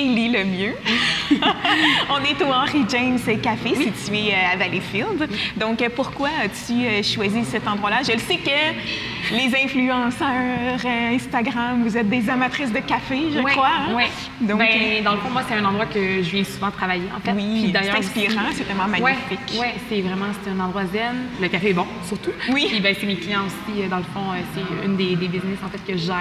Hailey Lemieux. On est au Henry James Café, situé à Valleyfield. Donc, pourquoi as-tu choisi cet endroit-là? Je le sais que les influenceurs Instagram, vous êtes des amatrices de café, je crois. Hein? Oui. Donc, dans le fond, moi, c'est un endroit que je viens souvent travailler, en fait. Oui, c'est inspirant, c'est vraiment magnifique. Oui, c'est un endroit zen. Le café est bon, surtout. Oui. Puis, c'est mes clients aussi, dans le fond, c'est une des business, en fait, que je gère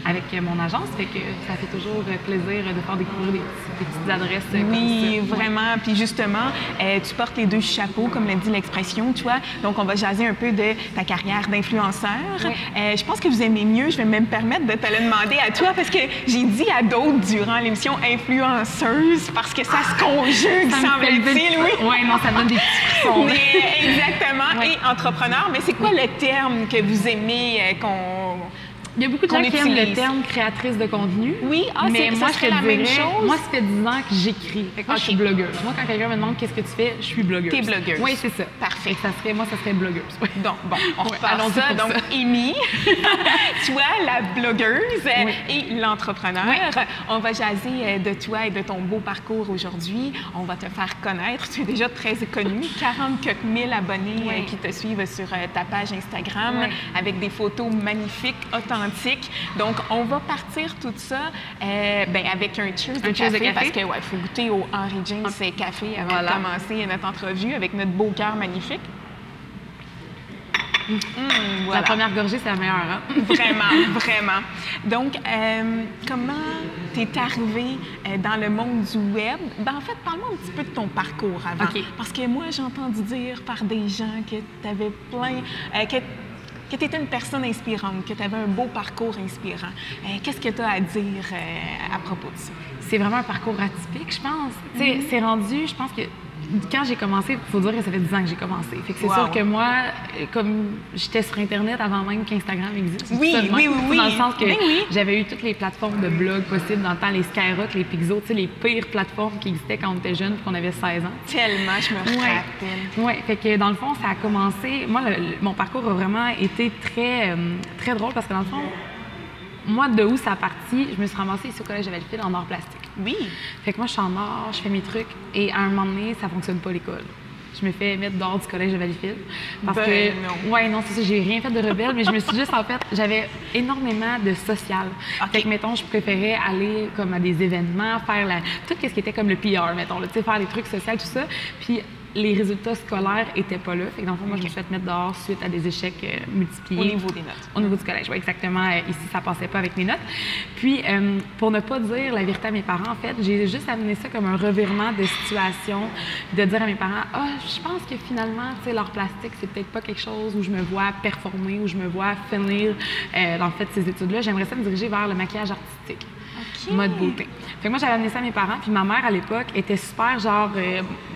avec mon agence. Fait que ça fait toujours plaisir de faire découvrir des petites adresses oui, comme ça. vraiment. Puis justement, tu portes les deux chapeaux, comme l'a dit l'expression, tu vois. Donc, on va jaser un peu de ta carrière d'influenceur. Oui. Je pense que vous aimez mieux, je vais même me permettre de te le demander à toi, parce que j'ai dit à d'autres durant l'émission influenceuse, parce que ça se conjugue, semble-t-il, oui. Oui, non, ça donne des petits frissons. Exactement. Et entrepreneur, mais c'est quoi le terme que vous aimez Il y a beaucoup de gens qui aiment le terme créatrice de contenu. Oui, mais moi, ça serait la même chose. Moi, ça fait 10 ans que j'écris. Moi, je suis blogueuse. Moi, quand quelqu'un me demande qu'est-ce que tu fais, je suis blogueuse. T'es blogueuse. Oui, c'est ça. Parfait. Ça serait blogueuse. Donc, bon, on repart ça. Donc, Amy, toi, la blogueuse et l'entrepreneur. Oui. On va jaser de toi et de ton beau parcours aujourd'hui. On va te faire connaître. Tu es déjà très connue. 40 000 abonnés qui te suivent sur ta page Instagram avec des photos magnifiques, authentiques. Donc, on va partir tout ça avec un cheers de café, parce que faut goûter au Henry James Café avant de commencer notre entrevue avec notre beau cœur magnifique. La première gorgée, c'est la meilleure. Hein? Vraiment, vraiment. Donc, comment t'es arrivée dans le monde du web? En fait, parle-moi un petit peu de ton parcours avant. Okay. Parce que moi, j'ai entendu dire par des gens que tu avais que tu étais une personne inspirante, que tu avais un beau parcours inspirant. Qu'est-ce que tu as à dire à propos de ça? C'est vraiment un parcours atypique, je pense. C'est rendu, je pense que quand j'ai commencé, il faut dire que ça fait 10 ans que j'ai commencé. Fait que c'est sûr que moi, comme j'étais sur Internet avant même qu'Instagram existe. Oui. Dans le sens que j'avais eu toutes les plateformes de blog possibles dans le temps, les Skyrock, les Pixo, les pires plateformes qui existaient quand on était jeune et qu'on avait 16 ans. Tellement, je me rappelle. Oui, fait que dans le fond, ça a commencé. Moi, mon parcours a vraiment été très, très drôle parce que dans le fond, moi, de où ça a parti, je me suis ramassée ici au Collège de Valleyfield en art plastique. Oui. Fait que moi, je suis en art, je fais mes trucs et à un moment donné, ça fonctionne pas l'école. Je me fais mettre dehors du Collège de Valleyfield. Parce que. Non. Ouais, non, c'est ça, j'ai rien fait de rebelle, mais je me suis juste, en fait, j'avais énormément de social. Fait que, mettons, je préférais aller comme à des événements, faire tout ce qui était comme le PR, mettons, tu sais, faire des trucs sociaux, tout ça. Puis, les résultats scolaires n'étaient pas là. Fait que dans le fond, moi, je me suis fait mettre dehors suite à des échecs multipliés. Au niveau des notes. Au niveau du collège, oui, exactement. Ici, ça passait pas avec mes notes. Puis, pour ne pas dire la vérité à mes parents, en fait, j'ai juste amené ça comme un revirement de situation, de dire à mes parents, je pense que finalement, tu sais, l'art plastique, c'est peut-être pas quelque chose où je me vois performer, où je me vois finir, en fait, ces études-là. J'aimerais ça me diriger vers le maquillage artistique. Mode beauté. Fait que moi, j'avais amené ça à mes parents, puis ma mère, à l'époque, était super,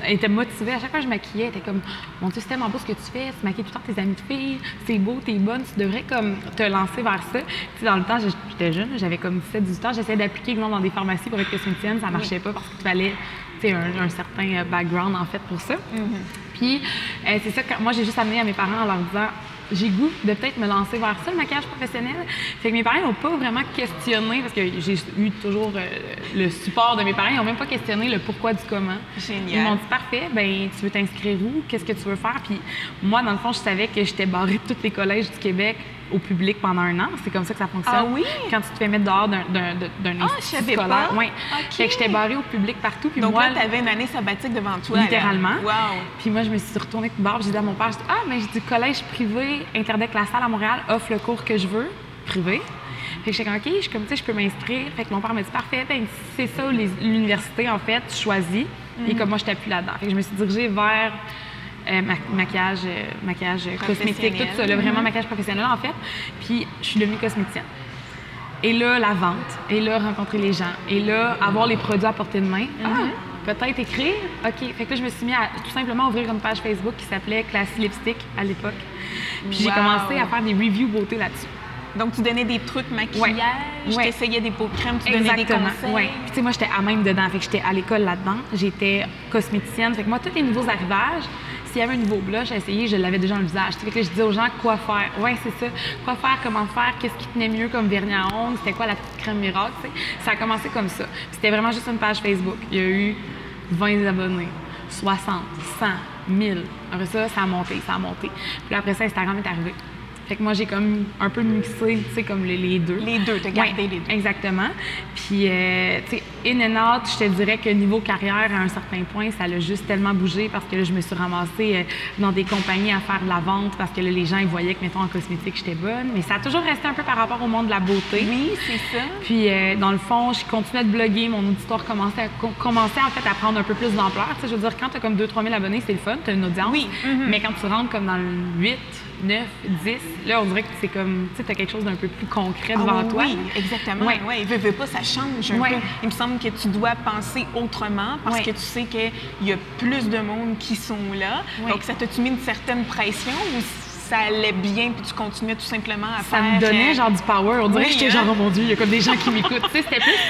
elle était motivée. À chaque fois que je maquillais, elle était comme, mon Dieu, c'est tellement beau ce que tu fais, tu maquilles tout le temps tes amies de filles, c'est beau, t'es bonne, tu devrais comme te lancer vers ça. Tu sais, dans le temps, j'étais jeune, j'avais comme 17-18 ans, j'essayais d'appliquer, exemple, dans des pharmacies pour être cosméticienne, ça marchait pas parce qu'il fallait, tu sais, un certain background, en fait, pour ça. Puis, c'est ça que moi, j'ai juste amené à mes parents en leur disant, j'ai goût de peut-être me lancer vers ça, le maquillage professionnel. Fait que mes parents n'ont pas vraiment questionné, parce que j'ai eu toujours le support de mes parents, ils n'ont même pas questionné le pourquoi du comment. Génial. Ils m'ont dit, parfait, ben tu veux t'inscrire où? Qu'est-ce que tu veux faire? Puis moi, dans le fond, je savais que j'étais barrée de tous les collèges du Québec au public pendant un an. C'est comme ça que ça fonctionne. Ah oui? Quand tu te fais mettre dehors d'un institut scolaire. Oui. Fait que j'étais barrée au public partout. Puis donc moi, là, tu avais une année sabbatique devant toi. Littéralement. Wow. Puis moi, je me suis retournée de bord. J'ai dit à mon père, mais j'ai dit, collège privé, Interdec La Salle à Montréal offre le cours que je veux, privé. Fait que j'étais comme, OK, je peux m'inscrire. Fait que mon père m'a dit, parfait, ben, c'est ça, l'université, en fait, tu choisis. Et comme moi, je t'appuie là-dedans. Fait que je me suis dirigée vers maquillage cosmétique, tout ça, là, vraiment maquillage professionnel, en fait. Puis je suis devenue cosméticienne. Et là, la vente. Et là, rencontrer les gens. Et là, avoir les produits à portée de main. Peut-être écrire. OK. Fait que là, je me suis mis à tout simplement ouvrir une page Facebook qui s'appelait Classy Lipstick à l'époque. Puis j'ai commencé à faire des reviews beauté là-dessus. Donc, tu donnais des trucs maquillage, tu essayais des pots de crème, tu donnais des conseils. Oui. Puis, tu sais, moi, j'étais à même dedans. Fait que j'étais à l'école là-dedans. J'étais cosméticienne. Fait que moi, tous les nouveaux arrivages, s'il y avait un nouveau blush à essayer, je l'avais déjà dans le visage. Fait que là, je disais aux gens quoi faire. Ouais, c'est ça. Quoi faire, comment faire, qu'est-ce qui tenait mieux comme vernis à ongles, c'était quoi la petite crème miracle, tu sais. Ça a commencé comme ça. C'était vraiment juste une page Facebook. Il y a eu 20 abonnés, 60, 100, 1000. Après ça, ça a monté, ça a monté. Puis après ça, Instagram est arrivé. Fait que moi, j'ai comme un peu mixé, tu sais, comme les deux. Les deux, t'as gardé les deux. Exactement. Puis, tu sais, in and out, je te dirais que niveau carrière, à un certain point, ça l'a juste tellement bougé parce que là, je me suis ramassée dans des compagnies à faire de la vente parce que là, les gens, ils voyaient que, mettons, en cosmétique, j'étais bonne. Mais ça a toujours resté un peu par rapport au monde de la beauté. Oui, c'est ça. Puis, dans le fond, je continuais de bloguer. Mon auditoire commençait en fait à prendre un peu plus d'ampleur. Tu sais, je veux dire, quand tu as comme 2-3 000 abonnés, c'est le fun, tu as une audience. Oui. Mais quand tu rentres comme dans le 8, 9, 10, là, on dirait que c'est comme, tu sais, t'as quelque chose d'un peu plus concret devant toi. Oui, exactement. Ouais. Oui, veux pas, ça change un peu. Il me semble que tu dois penser autrement parce que tu sais qu'il y a plus de monde qui sont là. Oui. Donc, ça t'a-tu mis une certaine pression ou ça allait bien puis tu continuais tout simplement à faire... Ça me donnait genre du power. On dirait oui, que j'étais genre, oh mon Dieu, il y a comme des gens qui m'écoutent. Tu sais,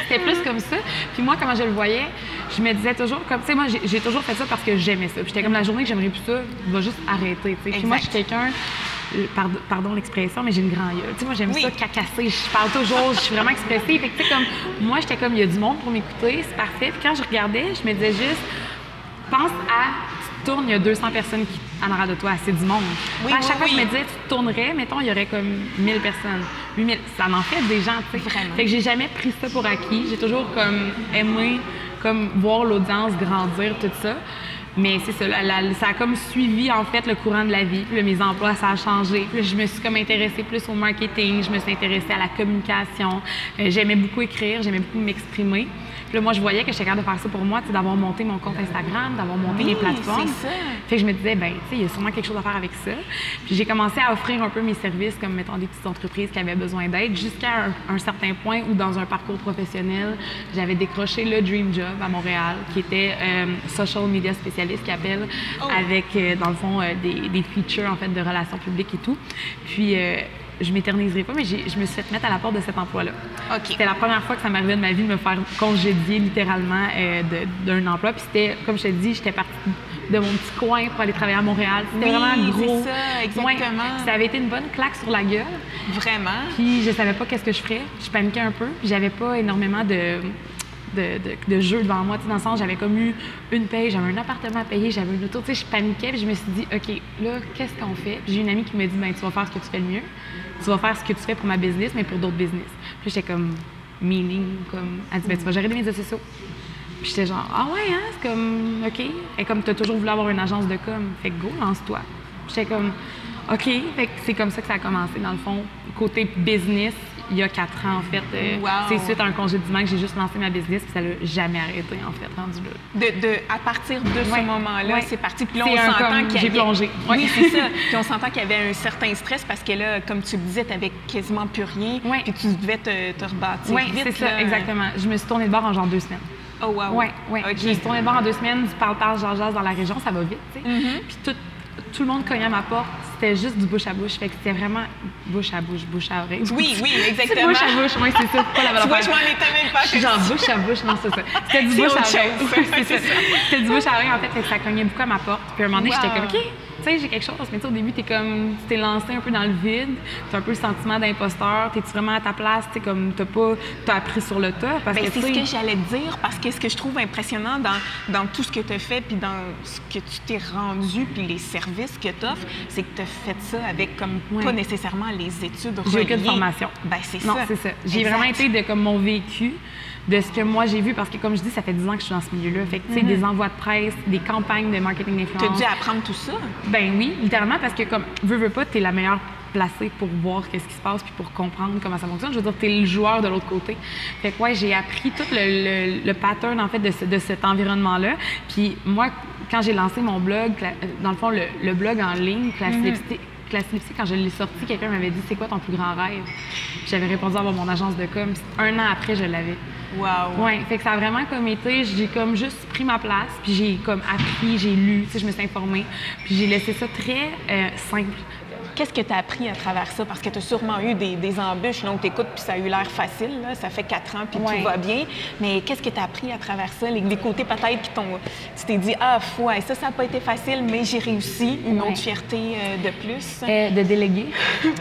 c'était plus comme ça. Puis moi, comment je le voyais, je me disais toujours, comme, tu sais, moi, j'ai toujours fait ça parce que j'aimais ça. Puis j'étais comme, la journée que j'aimerais plus ça, je vais juste arrêter, tu sais. Puis moi, je suis quelqu'un... Pardon l'expression, mais j'ai une grande gueule. Tu sais, moi, j'aime ça cacasser. Je parle toujours, je suis vraiment expressive. Fait que, tu sais, comme, moi, j'étais comme, il y a du monde pour m'écouter, c'est parfait. Puis quand je regardais, je me disais juste, pense tu tournes, il y a 200 personnes qui en arrière de toi, c'est du monde. Oui, à chaque fois, je me disais, tu tournerais, mettons, il y aurait comme 1000 personnes, 8000. Ça en fait des gens, tu sais. Vraiment. Fait que j'ai jamais pris ça pour acquis. J'ai toujours comme aimé comme voir l'audience grandir, tout ça. Mais c'est ça, ça a comme suivi en fait le courant de la vie. Puis là, mes emplois, ça a changé. Puis là, je me suis comme intéressée plus au marketing, je me suis intéressée à la communication. J'aimais beaucoup écrire, j'aimais beaucoup m'exprimer. Puis là, moi, je voyais que j'étais capable de faire ça pour moi, d'avoir monté mon compte Instagram, d'avoir monté les plateformes. C'est ça. Fait que je me disais, ben, tu sais, il y a sûrement quelque chose à faire avec ça. Puis j'ai commencé à offrir un peu mes services, comme mettons des petites entreprises qui avaient besoin d'aide, jusqu'à un certain point où, dans un parcours professionnel, j'avais décroché le Dream Job à Montréal, qui était social media spécialiste, qui appelle, avec, dans le fond, des features, en fait, de relations publiques et tout. Puis, je m'éterniserai pas, mais je me suis fait mettre à la porte de cet emploi-là. C'était la première fois que ça m'arrivait de ma vie de me faire congédier littéralement d'un emploi. Puis c'était, comme je te dis, j'étais partie de mon petit coin pour aller travailler à Montréal. C'était vraiment gros. C'est ça, exactement. Ouais, ça avait été une bonne claque sur la gueule. Vraiment. Puis je savais pas qu'est-ce que je ferais. Je paniquais un peu. Puis j'avais pas énormément de jeux devant moi, dans le sens, j'avais comme eu une paye, j'avais un appartement à payer, j'avais une auto, tu sais, je paniquais, puis je me suis dit, OK, là, qu'est-ce qu'on fait? Puis j'ai une amie qui m'a dit, ben, tu vas faire ce que tu fais le mieux, tu vas faire ce que tu fais pour ma business, mais pour d'autres business. Puis j'étais comme, comme, elle dit, ben, tu vas gérer des médias sociaux. Puis j'étais genre, ah ouais, hein, c'est comme, OK. Et comme tu as toujours voulu avoir une agence de com, fait que go, lance-toi. J'étais comme, OK, fait que c'est comme ça que ça a commencé, dans le fond, côté business. Il y a 4 ans, en fait. C'est suite à un congédiement que j'ai juste lancé ma business, puis ça l'a jamais arrêté, en fait, rendu là. À partir de ce moment-là, c'est parti. Puis là, on s'entend j'ai plongé. Oui, c'est ça. Puis on s'entend qu'il y avait un certain stress parce que là, comme tu le disais, tu n'avais quasiment plus rien, puis tu devais te rebâtir vite. Oui, c'est ça, exactement. Je me suis tournée de bord en genre 2 semaines. Oh, wow. Oui. Okay. Je me suis tournée de bord en 2 semaines, du parle-parle, jase dans la région, ça va vite, tu sais. Puis tout le monde cognait à ma porte, c'était juste du bouche à bouche. Fait que c'était vraiment bouche à bouche, bouche à oreille. Oui, exactement. Bouche à bouche, oui, c'est ça. Pas la tu vois, je m'en étais même pas. Genre bouche à bouche, non, c'est ça. C'était du bouche à oreille. C'est ça. C'était du bouche à oreille, en fait, que ça cognait beaucoup à ma porte. Puis à un moment donné, j'étais comme, OK, tu sais, j'ai quelque chose. Mais tu sais, au début, tu t'es lancé un peu dans le vide. Tu as un peu le sentiment d'imposteur. T'es-tu vraiment à ta place? Tu sais, comme, t'as appris sur le tas. C'est ce que j'allais te dire, parce que ce que je trouve impressionnant dans tout ce que tu as fait, puis dans ce que tu t'es rendu, puis les services que tu offres, c'est que tu as fait ça avec comme pas nécessairement les études reliées. J'ai aucune formation. Ben, c'est ça. Non, c'est ça. J'ai vraiment été de comme mon vécu, de ce que moi j'ai vu, parce que comme je dis, ça fait 10 ans que je suis dans ce milieu-là. Fait que, tu sais, des envois de presse, des campagnes de marketing d'influence. Tu as dû apprendre tout ça? Ben oui, littéralement, parce que comme, veux pas, t'es la meilleure placée pour voir qu'est-ce qui se passe puis pour comprendre comment ça fonctionne. Je veux dire, t'es le joueur de l'autre côté. Fait que ouais, j'ai appris tout le pattern, en fait, de cet environnement-là. Puis moi, quand j'ai lancé mon blog, dans le fond, le blog en ligne, Classy, quand je l'ai sorti, quelqu'un m'avait dit « C'est quoi ton plus grand rêve? » J'avais répondu avoir mon agence de com. 1 an après, je l'avais. Wow! Ouais, fait que ça a vraiment comme été, j'ai comme juste pris ma place, puis j'ai comme appris, j'ai lu, tu sais, je me suis informée, puis j'ai laissé ça très simple. Qu'est-ce que tu as appris à travers ça? Parce que tu as sûrement eu des embûches, donc tu écoutes, puis ça a eu l'air facile, là. Ça fait 4 ans, puis tout va bien. Mais qu'est-ce que tu as appris à travers ça? Les côtés peut-être qui t'ont... Tu t'es dit, ah, ouais, ça n'a pas été facile, mais j'ai réussi. Une autre fierté de plus. De déléguer.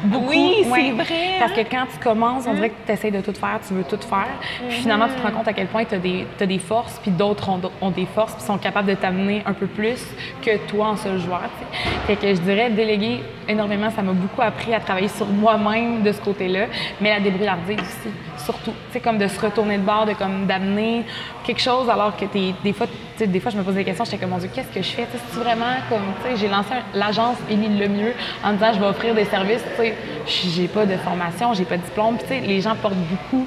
Beaucoup. Oui, c'est vrai. Parce que quand tu commences, on dirait que tu essaies de tout faire, tu veux tout faire. Puis finalement, tu te rends compte à quel point tu as des forces, puis d'autres ont des forces, puis sont capables de t'amener un peu plus que toi en seul joueur. T'sais. Fait que je dirais déléguer énormément, ça m'a beaucoup appris à travailler sur moi-même de ce côté-là, mais la débrouillardise aussi, surtout. Tu sais, comme de se retourner de bord, d'amener quelque chose alors que des fois, je me pose des questions, j'étais comme, mon Dieu, qu'est-ce que je fais? C'est vraiment comme, tu sais, j'ai lancé l'agence Émile Lemieux en disant, je vais offrir des services, tu sais, j'ai pas de formation, j'ai pas de diplôme, puis tu sais, les gens portent beaucoup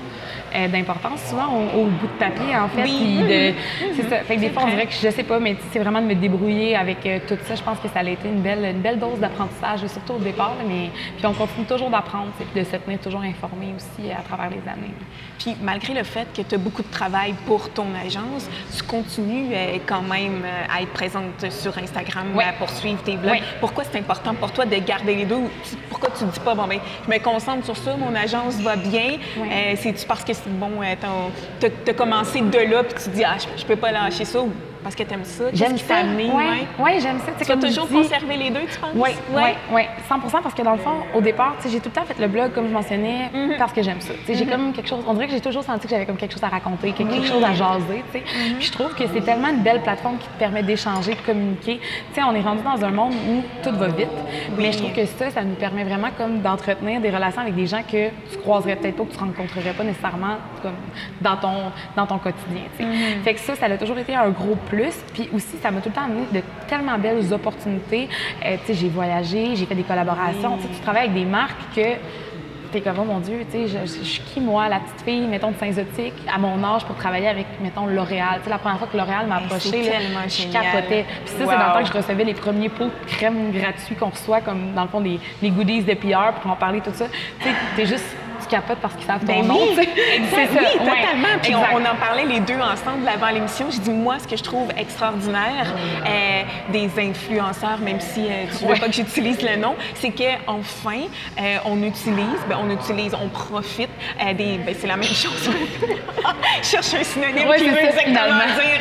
d'importance souvent au bout de papier, en fait. Oui. C'est ça. Fait que des fois, on dirait que je sais pas, mais c'est vraiment de me débrouiller avec tout ça. Je pense que ça a été une belle dose d'apprentissage, surtout au départ, mais puis on continue toujours d'apprendre, puis de se tenir toujours informé aussi à travers les années. Puis malgré le fait que tu as beaucoup de travail pour ton agence, tu continues quand même à être présente sur Instagram, à poursuivre tes vlogs. Pourquoi c'est important pour toi de garder les deux? Pourquoi tu ne dis pas, bon, ben, je me concentre sur ça, mon agence va bien? C'est-tu parce que bon, tu as commencé de là, puis tu te dis, ah, je peux pas lâcher ça, ou parce que tu aimes ça? J'aime ça. Oui, j'aime ça. Tu as toujours conservé les deux, tu penses? Oui, 100%, parce que dans le fond, au départ, j'ai tout le temps fait le blog, comme je mentionnais, parce que j'aime ça. J'ai comme quelque chose, on dirait que j'ai toujours senti que j'avais comme quelque chose à raconter, quelque chose à jaser. Puis je trouve que c'est tellement une belle plateforme qui te permet d'échanger, de communiquer. T'sais, on est rendu dans un monde où tout va vite, mais je trouve que ça nous permet vraiment comme d'entretenir des relations avec des gens que tu croiserais peut-être pas, que tu rencontrerais pas nécessairement comme dans ton quotidien. Fait que ça a toujours été un gros plus. Puis aussi, ça m'a tout le temps amené de tellement belles opportunités. J'ai voyagé, j'ai fait des collaborations. Tu travailles avec des marques que t'es comme, oh mon Dieu, je suis qui, moi, la petite fille, mettons, de Saint-Zotique, à mon âge, pour travailler avec, mettons, L'Oréal. La première fois que L'Oréal m'a approché, je capotais. Puis ça, c'est dans le temps que je recevais les premiers pots de crème gratuits qu'on reçoit, comme dans le fond, les goodies de PR pour en parler, tout ça. T'es juste... capote parce qu'ils savent ton nom. C'est ça. Oui, totalement. Puis on en parlait les deux ensemble avant l'émission. Je dis, moi, ce que je trouve extraordinaire des influenceurs, même si tu ne veux pas que j'utilise le nom, c'est qu'enfin, on profite c'est la même chose. Je cherche un synonyme qui veut exactement dire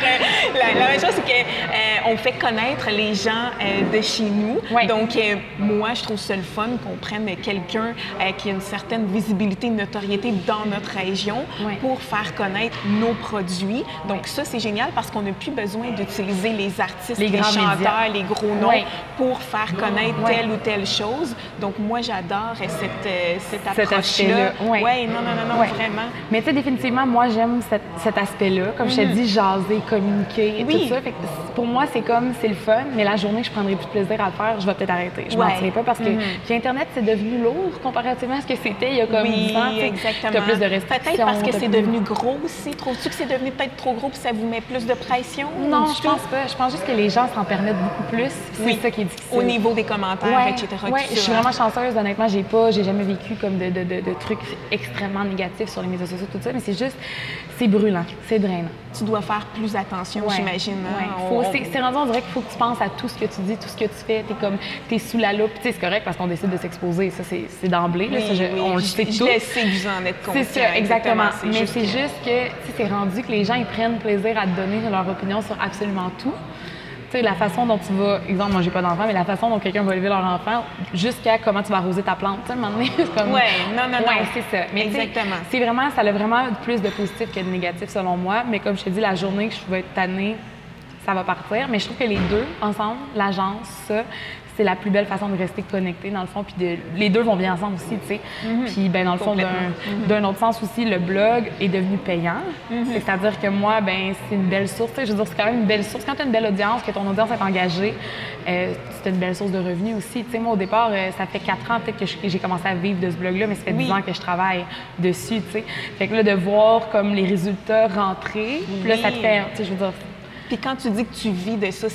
la même chose, c'est qu'on fait connaître les gens de chez nous. Donc, moi, je trouve ça le fun qu'on prenne quelqu'un qui a une certaine visibilité, une notoriété dans notre région pour faire connaître nos produits. Donc ça, c'est génial parce qu'on n'a plus besoin d'utiliser les artistes, les chanteurs, les gros noms pour faire connaître telle ou telle chose. Donc moi, j'adore cette approche-là. Non, vraiment. Mais tu sais, définitivement, moi, j'aime cet aspect-là. Comme je t'ai dit, jaser, communiquer, tout ça. Fait que pour moi, c'est le fun, mais la journée que je prendrai plus de plaisir à le faire, je vais peut-être arrêter. Je m'en tirerai pas parce que puis Internet, c'est devenu lourd comparativement à ce que c'était il y a comme 10 ans. Exactement. Tu as plus de restrictions. Peut-être parce que c'est devenu gros aussi. Trouves-tu que c'est devenu peut-être trop gros et ça vous met plus de pression? Non, je pense pas. Je pense juste que les gens s'en permettent beaucoup plus. C'est ça qui est difficile. Au niveau des commentaires, etc. Oui, je suis vraiment chanceuse. Honnêtement, j'ai jamais vécu comme de trucs extrêmement négatifs sur les médias sociaux, tout ça. Mais c'est juste, c'est brûlant, c'est drainant. Tu dois faire plus attention, j'imagine. C'est rendu, on dirait qu'il faut que tu penses à tout ce que tu dis, tout ce que tu fais. T'es sous la loupe. C'est correct parce qu'on décide de s'exposer. Ça, c'est d'emblée. On le sait tout. Je le sais que vous en êtes conscient. C'est ça, exactement. Mais c'est juste que c'est rendu que les gens ils prennent plaisir à te donner leur opinion sur absolument tout. Tu sais, la façon dont tu vas, exemple, moi j'ai pas d'enfant, mais la façon dont quelqu'un va élever leur enfant, jusqu'à comment tu vas arroser ta plante, tu sais, à un moment donné, c'est comme... non, c'est ça. Mais exactement. C'est vraiment, ça a vraiment plus de positif que de négatif selon moi, mais comme je te dis, la journée que je vais être tannée, ça va partir. Mais je trouve que les deux, ensemble, l'agence, ça, c'est la plus belle façon de rester connecté, dans le fond. Puis les deux vont bien ensemble aussi, tu sais. Puis, dans le fond, d'un autre sens aussi, le blog est devenu payant. C'est-à-dire que moi, c'est une belle source. Je veux dire, c'est quand même une belle source. Quand tu as une belle audience, que ton audience est engagée, c'est une belle source de revenus aussi. Tu sais, moi, au départ, ça fait 4 ans peut-être que j'ai commencé à vivre de ce blog-là, mais ça fait 10 ans que je travaille dessus, tu sais. Fait que là, de voir comme les résultats rentrer, puis là, ça te fait, tu sais, je veux dire... Puis quand tu dis que tu vis de ça,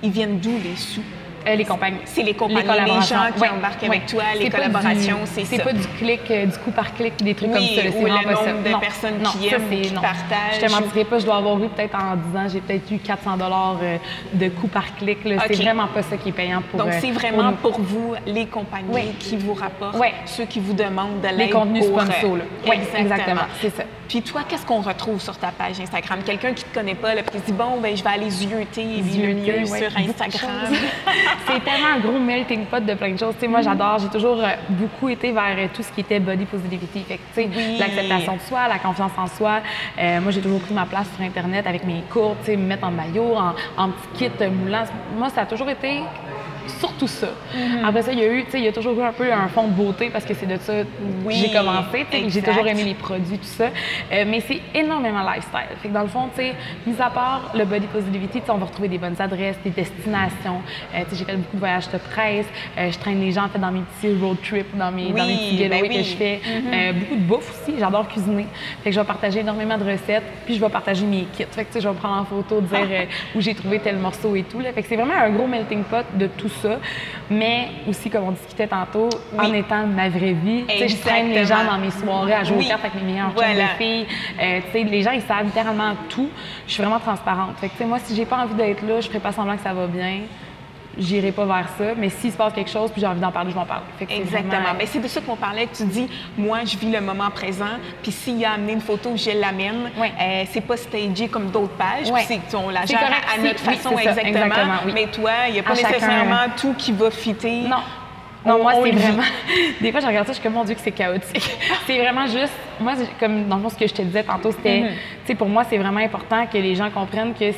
ils viennent d'où les sous? Les compagnies. C'est les compagnies, les gens qui embarquent avec toi, les collaborations, c'est ça. C'est pas du clic, du coup par clic, des trucs comme ça. C'est ou le nombre de personnes qui aiment, qui partagent. Je te mentirais pas, je dois avoir eu peut-être en 10 ans, j'ai peut-être eu 400 $, de coûts par clic. C'est vraiment pas ça qui est payant pour... Donc, c'est vraiment pour vous, les compagnies qui vous rapportent, ceux qui vous demandent de l'aide. Les contenus sponsors, là. Oui, exactement. C'est ça. Puis toi, qu'est-ce qu'on retrouve sur ta page Instagram? Quelqu'un qui te connaît pas, là, puis qui se dit, bon, ben, je vais aller zioter le mieux sur Instagram. C'est tellement un gros melting pot de plein de choses. Moi, j'adore, j'ai toujours beaucoup été vers tout ce qui était body positivity. Fait que, l'acceptation de soi, la confiance en soi. Moi, j'ai toujours pris ma place sur Internet avec mes cours, me mettre en maillot, en petit kit moulant. Moi, ça a toujours été surtout ça. Après ça, il y a toujours eu un peu un fond de beauté parce que c'est de ça que j'ai commencé. J'ai toujours aimé les produits, tout ça. Mais c'est énormément lifestyle. Fait que dans le fond, mis à part le body positivity, on va retrouver des bonnes adresses, des destinations. J'ai fait beaucoup de voyages de presse. Je traîne les gens dans mes petits road trips, dans mes petits getaways que je fais. Beaucoup de bouffe aussi. J'adore cuisiner. Fait que je vais partager énormément de recettes. Puis je vais partager mes kits. Fait que je vais prendre en photo, dire où j'ai trouvé tel morceau et tout. Là. Fait que c'est vraiment un gros melting pot de tout ça, mais aussi, comme on discutait tantôt, en étant ma vraie vie. Je traîne les gens dans mes soirées à jouer aux cartes avec mes meilleurs chums de filles. Les gens, ils savent littéralement tout. Je suis vraiment transparente. Fait que, moi, si j'ai pas envie d'être là, je ferai pas semblant que ça va bien. J'irai pas vers ça, mais s'il se passe quelque chose puis j'ai envie d'en parler, je m'en parle. Exactement. Vraiment... Mais c'est de ça qu'on parlait, que tu dis, moi, je vis le moment présent, puis s'il y a amené une photo, je l'amène. C'est pas stagé comme d'autres pages, puis on la gère à notre façon exactement. Mais toi, il n'y a pas nécessairement tout qui va fitter. Non. Non, moi, c'est vraiment... Des fois, je regarde ça, je suis comme, mon Dieu, que c'est chaotique. C'est vraiment juste... Moi, comme dans le fond, ce que je te disais tantôt, c'était... Tu sais, pour moi, c'est vraiment important que les gens comprennent que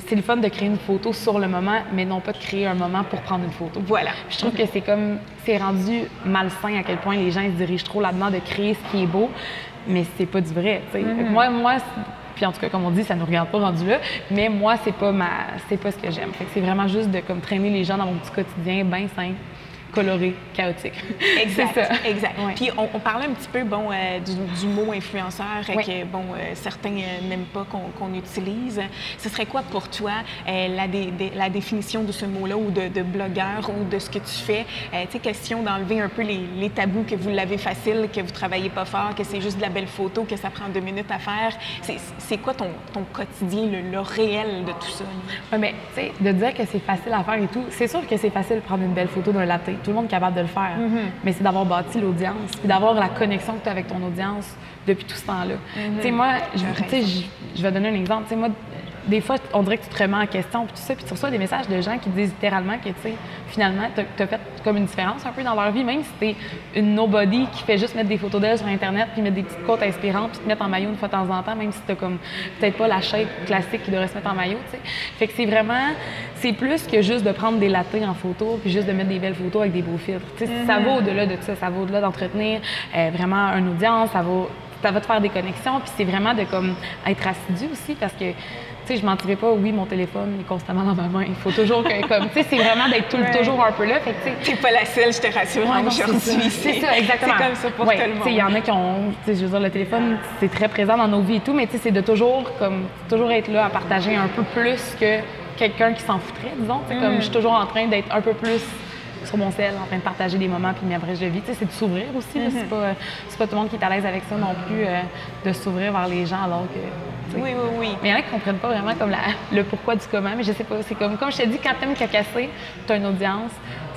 c'est le fun de créer une photo sur le moment, mais non pas de créer un moment pour prendre une photo. Voilà. Je trouve que c'est rendu malsain à quel point les gens se dirigent trop là-dedans de créer ce qui est beau, mais c'est pas du vrai. Moi, puis en tout cas, comme on dit, ça nous regarde pas rendu là, mais moi, c'est pas ce que j'aime. Fait que c'est vraiment juste de comme traîner les gens dans mon petit quotidien, bien simple, coloré, chaotique. Exact, exact. Ouais. Puis on parlait un petit peu du mot influenceur que certains n'aiment pas qu'on utilise. Ce serait quoi pour toi la définition de ce mot-là ou de blogueur ou de ce que tu fais? Tu sais, question d'enlever un peu les tabous, que vous l'avez facile, que vous travaillez pas fort, que c'est juste de la belle photo, que ça prend 2 minutes à faire. C'est quoi ton quotidien, le réel de tout ça? Oui, mais tu sais, de dire que c'est facile à faire et tout, c'est sûr que c'est facile de prendre une belle photo d'un latte. Tout le monde est capable de le faire. Mais c'est d'avoir bâti l'audience, puis d'avoir la connexion que tu as avec ton audience depuis tout ce temps-là. Tu sais, moi, je vais donner un exemple. Tu sais, moi, des fois, on dirait que tu te remets en question, puis tout ça, puis tu reçois des messages de gens qui te disent littéralement que, tu sais, finalement, tu as fait comme une différence un peu dans leur vie, même si t'es une nobody qui fait juste mettre des photos d'elle sur Internet, puis mettre des petites quotes inspirantes, puis te mettre en maillot une fois de temps en temps, même si t'as comme peut-être pas la shape classique qui devrait se mettre en maillot, tu sais. Fait que c'est plus que juste de prendre des lattés en photo, puis juste de mettre des belles photos avec des beaux filtres. Tu sais, ça va au-delà de ça, ça va au-delà d'entretenir vraiment une audience, ça va te faire des connexions, puis c'est vraiment de comme être assidu aussi, parce que tu sais, je mentirais pas, oui, mon téléphone est constamment dans ma main. Il faut toujours que, comme, tu sais, c'est vraiment d'être toujours un peu là. Fait que, tu t'es pas la seule, je te rassure, aujourd'hui. C'est ça, exactement. C'est comme ça pour tout le monde. Il y en a qui ont, tu sais, je veux dire, le téléphone, c'est très présent dans nos vies et tout, mais tu sais, c'est de toujours être là à partager un peu plus que quelqu'un qui s'en foutrait, disons. C'est comme, je suis toujours en train d'être un peu plus sur mon sel, en train de partager des moments puis mes vraies de vie. Tu sais, c'est de s'ouvrir aussi. C'est pas tout le monde qui est à l'aise avec ça non plus, de s'ouvrir vers les gens alors que... Oui. Mais il y en a qui ne comprennent pas vraiment comme le pourquoi du comment, mais je sais pas. C'est comme je te dis, quand tu aimes cacasser, tu as une audience,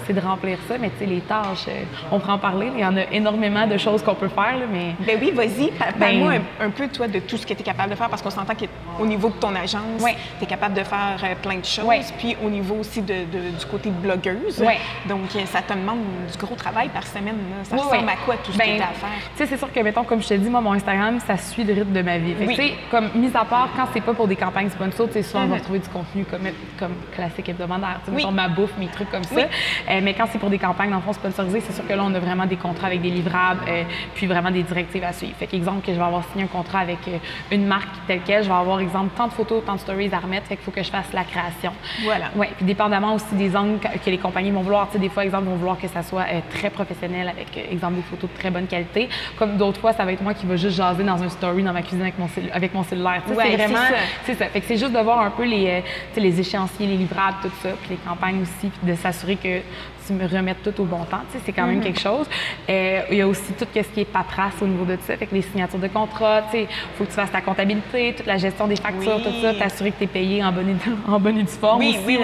c'est de remplir ça. Mais tu sais, les tâches, on pourra en parler. Il y en a énormément de choses qu'on peut faire, là, mais... Ben oui, vas-y. Parle-moi un peu, toi, de tout ce que tu es capable de faire, parce qu'on s'entend qu'au niveau de ton agence, tu es capable de faire plein de choses. Puis au niveau aussi du côté blogueuse. Donc, ça te demande du gros travail par semaine. Là. Ça ressemble à quoi, tout ce que tu as à faire? Tu sais, c'est sûr que, mettons, comme je te dis, moi, mon Instagram, ça suit le rythme de ma vie. Tu sais, comme, mis à part, quand c'est pas pour des campagnes sponsor, tu sais, souvent, on va retrouver du contenu comme classique hebdomadaire. Tu sais, mettons, ma bouffe, mes trucs comme ça. Mais quand c'est pour des campagnes, dans le fond, sponsorisées, c'est sûr que là, on a vraiment des contrats avec des livrables, puis vraiment des directives à suivre. Fait qu'exemple, que je vais avoir signé un contrat avec une marque telle quelle, je vais avoir, exemple, tant de photos, tant de stories à remettre, fait qu'il faut que je fasse la création. Voilà. Oui, puis dépendamment aussi des angles que les compagnies vont vouloir. Tu sais, des fois, exemple, vont vouloir que ça soit très professionnel avec, exemple, des photos de très bonne qualité. Comme d'autres fois, ça va être moi qui va juste jaser dans un story dans ma cuisine avec mon cellulaire. Tu sais, c'est vraiment... C'est ça. Fait que c'est juste de voir un peu les échéanciers, les livrables, tout ça, puis les campagnes aussi, puis de s'assurer que tu me remettes tout au bon temps. Tu sais, c'est quand même quelque chose. Il y a aussi tout ce qui est paperasse au niveau de ça. Fait que les signatures de contrat, tu sais, il faut que tu fasses ta comptabilité, toute la gestion des factures, tout ça, t'assurer que tu es payé en bonne et due forme aussi,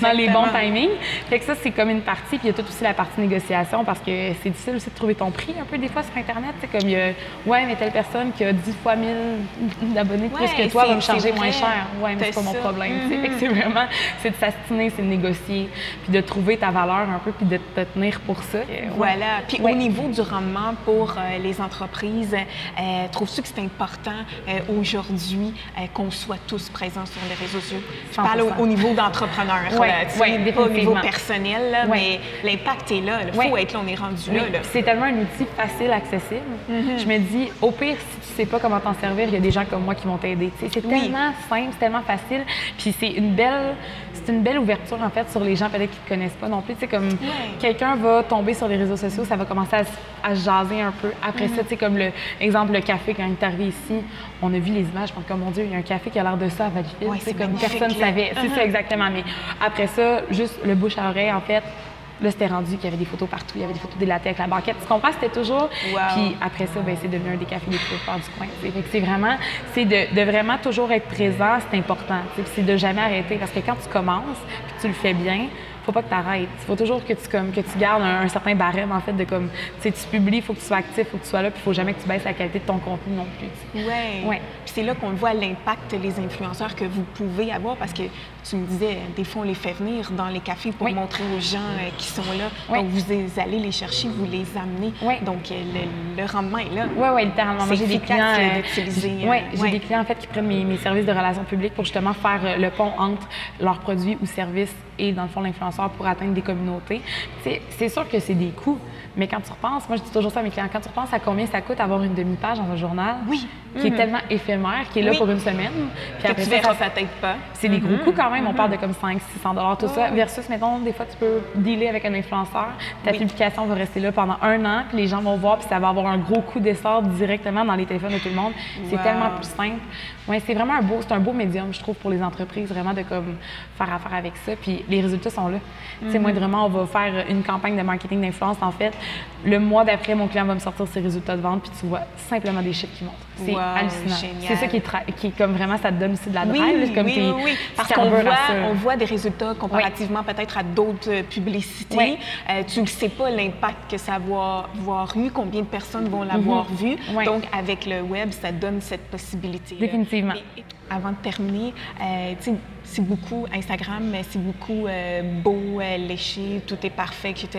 dans les bons timings. Fait que ça, c'est comme une partie. Puis il y a tout aussi la partie négociation parce que c'est difficile aussi de trouver ton prix un peu des fois sur Internet. Tu sais, comme il y a, ouais, mais telle personne qui a 10 fois 1000 d'abonnés plus que toi va me charger moins cher. Ouais, mais c'est pas mon problème. Fait que c'est vraiment, c'est de s'astiner, c'est de négocier, puis de trouver ta valeur un peu, puis de te tenir pour ça. Voilà. Puis au niveau du rendement pour les entreprises, trouves-tu que c'est important aujourd'hui qu'on soit tous présents sur les réseaux sociaux? Je parle au niveau d'entrepreneur, pas au niveau personnel, là, mais l'impact est là. Il faut être là, on est rendu là. C'est tellement un outil facile, accessible. Je me dis, au pire, si tu sais pas comment t'en servir, il y a des gens comme moi qui vont t'aider. C'est tellement simple, c'est tellement facile. Puis c'est une belle ouverture, en fait, sur les gens peut-être qui te connaissent pas non plus. Tu sais, comme quelqu'un va tomber sur les réseaux sociaux, ça va commencer à se jaser un peu. Après ça, tu sais, comme l'exemple, le café, quand il est arrivé ici, on a vu les images, je pense, comme mon Dieu, il y a un café qui a l'air de ça à Valleyfield. C'est comme personne ne savait. C'est ça, exactement. Mais après ça, juste le bouche à oreille, en fait, là, c'était rendu qu'il y avait des photos partout. Il y avait des photos délatées avec la banquette. Tu comprends? C'était toujours... Puis après ça, ben, c'est devenu un des cafés les plus forts du coin. Fait que c'est vraiment... C'est de vraiment toujours être présent, c'est important. C'est de jamais arrêter. Parce que quand tu commences, puis tu le fais bien, faut pas que tu arrêtes. Il faut toujours que tu gardes un certain barème, en fait, de comme... Tu sais, tu publies, il faut que tu sois actif, il faut que tu sois là, puis il faut jamais que tu baisses la qualité de ton contenu non plus. Oui. Puis c'est là qu'on voit l'impact, les influenceurs que vous pouvez avoir, parce que tu me disais, des fois, on les fait venir dans les cafés pour montrer aux gens qui sont là. Donc, vous allez les chercher, vous les amenez. Donc, le rendement est là. Oui, littéralement. Moi, j'ai des clients... j'ai des clients, en fait, qui prennent mes services de relations publiques pour justement faire le pont entre leurs produits ou services et, dans le fond, l'influenceur pour atteindre des communautés. C'est sûr que c'est des coûts, mais quand tu repenses, moi, je dis toujours ça à mes clients, quand tu repenses à combien ça coûte avoir une demi-page dans un journal, qui est tellement éphémère, qui est là pour une semaine, puis après tu verras peut-être pas. C'est des gros coûts quand même, on parle de comme 500-600 tout ça, versus, mettons, des fois, tu peux dealer avec un influenceur, ta publication va rester là pendant 1 an, puis les gens vont voir, puis ça va avoir un gros coup d'essor directement dans les téléphones de tout le monde. C'est tellement plus simple. Ouais, c'est vraiment un beau médium, je trouve, pour les entreprises, vraiment de comme faire affaire avec ça, puis les résultats sont là. Tu sais, moindrement, on va faire une campagne de marketing d'influence, en fait. Le mois d'après, mon client va me sortir ses résultats de vente, puis tu vois simplement des chiffres qui montent. C'est hallucinant. C'est ça qui est comme vraiment, ça te donne aussi de la drive. Parce qu'on voit des résultats comparativement peut-être à d'autres publicités. Tu ne sais pas l'impact que ça va avoir eu, combien de personnes vont l'avoir vu. Donc, avec le web, ça donne cette possibilité. Définitivement. Avant de terminer, c'est beaucoup Instagram, c'est beaucoup beau, léché, tout est parfait, etc.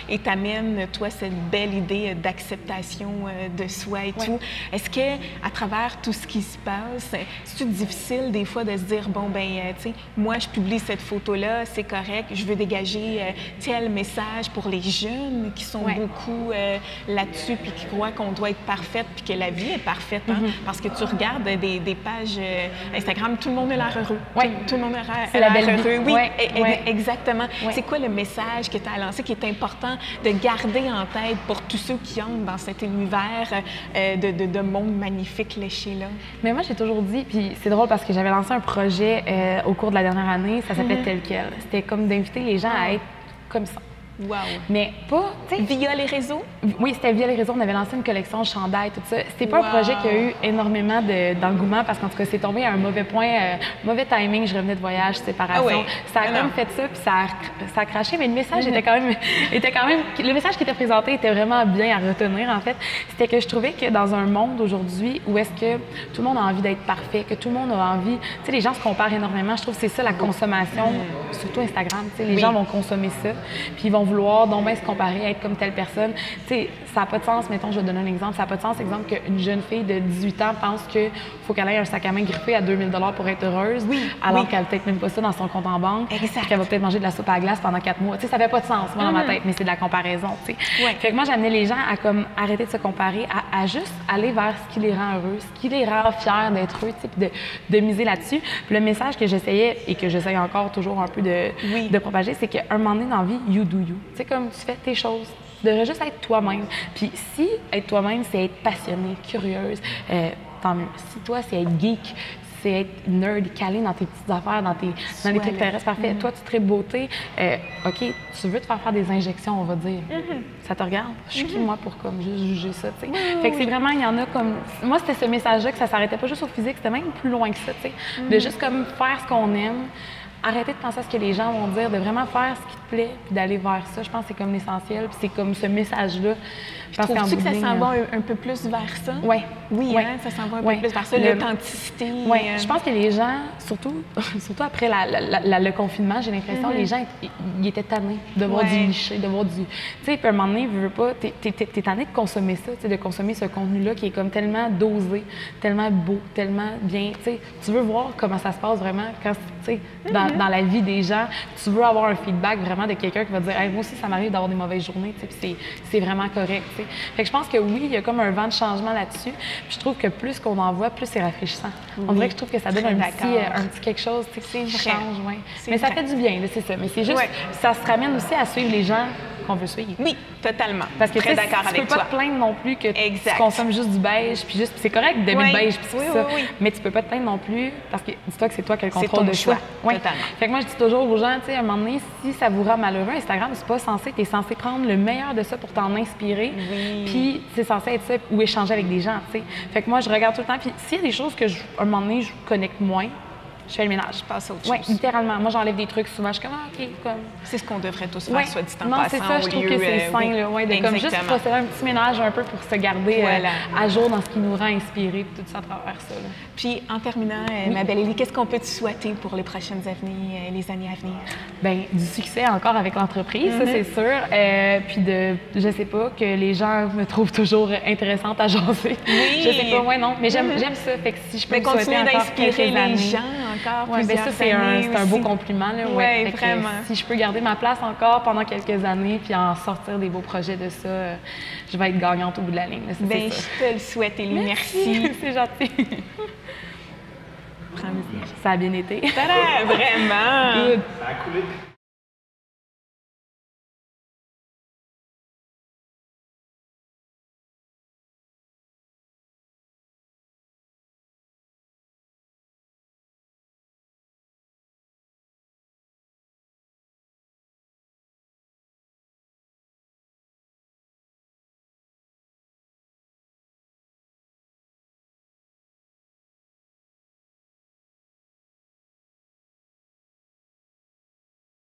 Et t'amènes, toi, cette belle idée d'acceptation de soi et tout. Est-ce que, à travers tout ce qui se passe, c'est difficile des fois de se dire, bon, ben, tu sais, moi, je publie cette photo-là, c'est correct, je veux dégager tel message pour les jeunes qui sont beaucoup là-dessus puis qui croient qu'on doit être parfaite puis que la vie est parfaite, hein? Parce que tu regardes des pages Instagram, tout le monde a l'air heureux. Tout le monde a l'air heureux. Oui, exactement. C'est quoi le message que tu as lancé qui est important de garder en tête pour tous ceux qui entrent dans cet univers de monde magnifique léché-là? Mais moi, j'ai toujours dit, puis c'est drôle parce que j'avais lancé un projet au cours de la dernière année, ça s'appelait Tel Quel. C'était comme d'inviter les gens à être comme ça. Wow. Mais pas, tu sais... Via les réseaux? Oui, c'était via les réseaux. On avait lancé une collection chandail, tout ça. C'était pas un projet qui a eu énormément d'engouement parce qu'en tout cas, c'est tombé à un mauvais point, mauvais timing. Je revenais de voyage, séparation. Ça a quand même fait ça, puis ça a craché. Mais le message était quand même... Le message qui était présenté était vraiment bien à retenir, en fait. C'était que je trouvais que dans un monde aujourd'hui où est-ce que tout le monde a envie d'être parfait, que tout le monde a envie... Tu sais, les gens se comparent énormément. Je trouve que c'est ça, la consommation, surtout Instagram. Tu sais, les gens vont consommer ça, puis ils vont vouloir donc bien se comparer, être comme telle personne. Tu sais, ça n'a pas de sens, mettons, je vais te donner un exemple, ça n'a pas de sens, exemple, qu'une jeune fille de 18 ans pense qu'il faut qu'elle ait un sac à main griffé à 2000 $ pour être heureuse, alors qu'elle n'a peut-être même pas ça dans son compte en banque, qu'elle va peut-être manger de la soupe à la glace pendant 4 mois. Tu sais, ça fait pas de sens, moi, dans ma tête, mais c'est de la comparaison, tu sais. Fait que moi, j'amenais les gens à comme arrêter de se comparer, à juste aller vers ce qui les rend heureux, ce qui les rend fiers d'être eux, tu sais, puis de miser là-dessus. Puis le message que j'essayais et que j'essaye encore toujours un peu de propager, c'est qu'à un moment donné dans la vie, you do you. Tu sais, comme tu fais tes choses. Tu devrais juste être toi-même. Puis si être toi-même, c'est être passionnée, curieuse, tant mieux. Si toi, c'est être geek, c'est être nerd, calé dans tes petites affaires, dans les trucs qui t'intéressent, parfait. Toi, tu traites beauté. OK, tu veux te faire des injections, on va dire. Ça te regarde? Je suis qui, moi, pour comme juste juger ça, tu sais? Fait que c'est vraiment, il y en a comme... Moi, c'était ce message-là que ça s'arrêtait pas juste au physique, c'était même plus loin que ça, tu sais. De juste comme faire ce qu'on aime, arrêter de penser à ce que les gens vont dire, de vraiment faire ce qui te plaît, puis d'aller vers ça. Je pense que c'est comme l'essentiel, puis c'est comme ce message-là. Trouves-tu que ça s'en va un peu plus vers ça? Oui, hein, ça s'en va un peu plus vers ça, l'authenticité. Oui, je pense que les gens, surtout après le confinement, j'ai l'impression que les gens ils étaient tannés de voir du niché, de voir du... Tu sais, puis à un moment donné, veux pas, t'es tanné de consommer ça, de consommer ce contenu-là qui est comme tellement dosé, tellement beau, tellement bien. Tu sais, tu veux voir comment ça se passe vraiment quand, tu sais, dans la vie des gens. Tu veux avoir un feedback vraiment de quelqu'un qui va dire hey, moi aussi, ça m'arrive d'avoir des mauvaises journées, tu sais, puis c'est vraiment correct. Tu sais. Fait que je pense que oui, il y a comme un vent de changement là-dessus. Puis je trouve que plus qu'on en voit, plus c'est rafraîchissant. On dirait que je trouve que ça donne un petit quelque chose, tu sais, qui change. Mais ça fait du bien, c'est ça. Mais c'est juste, ça se ramène aussi à suivre les gens qu'on veut suivre. Oui, totalement. Parce que tu peux pas te plaindre non plus que tu consommes juste du beige, puis juste, c'est correct d'aimer le beige, puis ça. Mais tu peux pas te plaindre non plus parce que dis-toi que c'est toi qui as le contrôle de choix. Totalement. Fait que moi, je dis toujours aux gens, tu sais, à un moment donné, si ça vous rend malheureux, Instagram, c'est pas censé, t'es censé prendre le meilleur de ça pour t'en inspirer. Puis c'est censé être ça ou échanger avec des gens, tu sais. Fait que moi, je regarde tout le temps, puis s'il y a des choses que, à un moment donné, je connecte moins, je fais le ménage. Je passe à autre chose. Oui, littéralement. Moi, j'enlève des trucs souvent. Je suis comme, OK, comme... C'est ce qu'on devrait tous faire, soit dit en passant. Non, c'est ça, je trouve que c'est sain, de comme juste procéder un petit ménage un peu pour se garder à jour dans ce qui nous rend inspirés, puis tout ça à travers ça. Là. Puis, en terminant, ma belle Élie, qu'est-ce qu'on peut te souhaiter pour les prochaines années, les années à venir? Bien, du succès encore avec l'entreprise, ça, c'est sûr. Puis je sais pas, que les gens me trouvent toujours intéressante à jaser. Oui. Je sais pas, moi, non. Mais j'aime ça. Fait que si je peux me souhaiter encore d'inspirer les gens. Oui, bien ça, c'est un beau compliment. Oui, vraiment. Si je peux garder ma place encore pendant quelques années puis en sortir des beaux projets de ça, je vais être gagnante au bout de la ligne. Bien, je te le souhaite, Élie. Merci. C'est gentil. Ça a bien été. Vraiment. Good. Ça a coulé.